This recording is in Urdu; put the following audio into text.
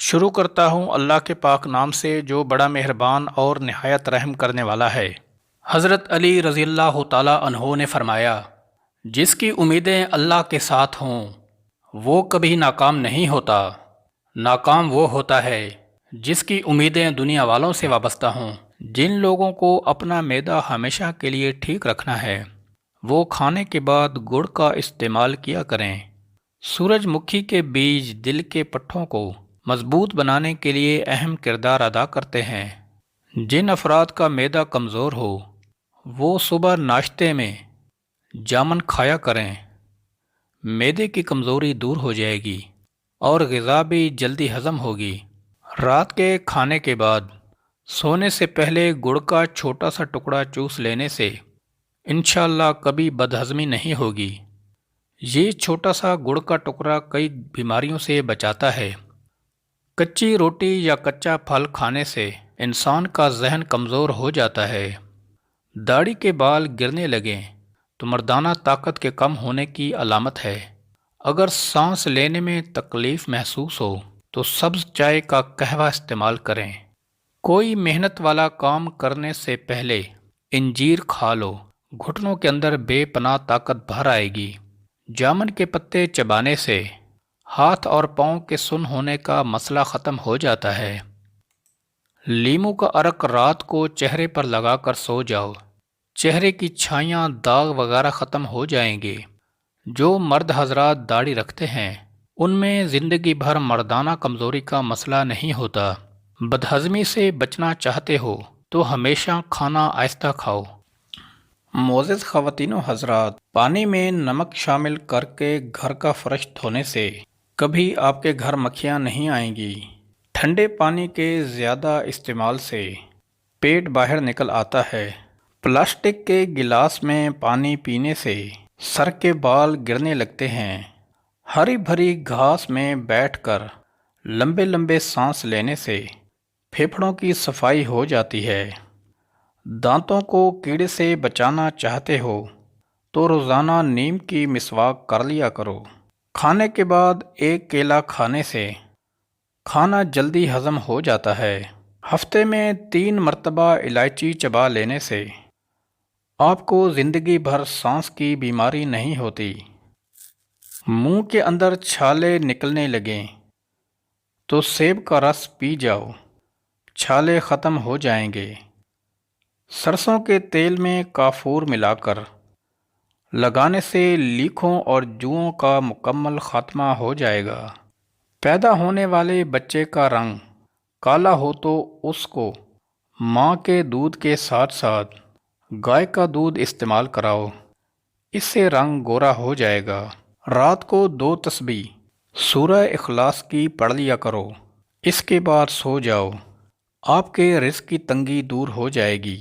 شروع کرتا ہوں اللہ کے پاک نام سے جو بڑا مہربان اور نہایت رحم کرنے والا ہے۔ حضرت علی رضی اللہ تعالیٰ عنہ نے فرمایا، جس کی امیدیں اللہ کے ساتھ ہوں وہ کبھی ناکام نہیں ہوتا۔ ناکام وہ ہوتا ہے جس کی امیدیں دنیا والوں سے وابستہ ہوں۔ جن لوگوں کو اپنا معدہ ہمیشہ کے لیے ٹھیک رکھنا ہے وہ کھانے کے بعد گڑ کا استعمال کیا کریں۔ سورج مکھی کے بیج دل کے پٹھوں کو مضبوط بنانے کے لیے اہم کردار ادا کرتے ہیں۔ جن افراد کا معدہ کمزور ہو وہ صبح ناشتے میں جامن کھایا کریں۔ معدے کی کمزوری دور ہو جائے گی اور غذا بھی جلدی ہضم ہوگی۔ رات کے کھانے کے بعد سونے سے پہلے گڑ کا چھوٹا سا ٹکڑا چوس لینے سے انشاءاللہ کبھی بدہضمی نہیں ہوگی۔ یہ چھوٹا سا گڑ کا ٹکڑا کئی بیماریوں سے بچاتا ہے۔ کچی روٹی یا کچا پھل کھانے سے انسان کا ذہن کمزور ہو جاتا ہے۔ داڑھی کے بال گرنے لگیں تو مردانہ طاقت کے کم ہونے کی علامت ہے۔ اگر سانس لینے میں تکلیف محسوس ہو تو سبز چائے کا قہوہ استعمال کریں۔ کوئی محنت والا کام کرنے سے پہلے انجیر کھا لو، گھٹنوں کے اندر بے پناہ طاقت بھر آئے گی۔ جامن کے پتے چبانے سے ہاتھ اور پاؤں کے سن ہونے کا مسئلہ ختم ہو جاتا ہے۔ لیموں کا عرق رات کو چہرے پر لگا کر سو جاؤ، چہرے کی چھائیاں داغ وغیرہ ختم ہو جائیں گے۔ جو مرد حضرات داڑھی رکھتے ہیں ان میں زندگی بھر مردانہ کمزوری کا مسئلہ نہیں ہوتا۔ بدہضمی سے بچنا چاہتے ہو تو ہمیشہ کھانا آہستہ کھاؤ۔ معزز خواتین و حضرات، پانی میں نمک شامل کر کے گھر کا فرش دھونے سے کبھی آپ کے گھر مکھیاں نہیں آئیں گی۔ ٹھنڈے پانی کے زیادہ استعمال سے پیٹ باہر نکل آتا ہے۔ پلاسٹک کے گلاس میں پانی پینے سے سر کے بال گرنے لگتے ہیں۔ ہری بھری گھاس میں بیٹھ کر لمبے لمبے سانس لینے سے پھیپھڑوں کی صفائی ہو جاتی ہے۔ دانتوں کو کیڑے سے بچانا چاہتے ہو تو روزانہ نیم کی مسواک کر لیا کرو۔ کھانے کے بعد ایک کیلا کھانے سے کھانا جلدی ہضم ہو جاتا ہے۔ ہفتے میں 3 مرتبہ الائچی چبا لینے سے آپ کو زندگی بھر سانس کی بیماری نہیں ہوتی۔ منہ کے اندر چھالے نکلنے لگیں تو سیب کا رس پی جاؤ، چھالے ختم ہو جائیں گے۔ سرسوں کے تیل میں کافور ملا کر لگانے سے لیکھوں اور جوؤں کا مکمل خاتمہ ہو جائے گا۔ پیدا ہونے والے بچے کا رنگ کالا ہو تو اس کو ماں کے دودھ کے ساتھ ساتھ گائے کا دودھ استعمال کراؤ، اس سے رنگ گورا ہو جائے گا۔ رات کو 2 تسبیح سورہ اخلاص کی پڑھ لیا کرو، اس کے بعد سو جاؤ، آپ کے رزق کی تنگی دور ہو جائے گی۔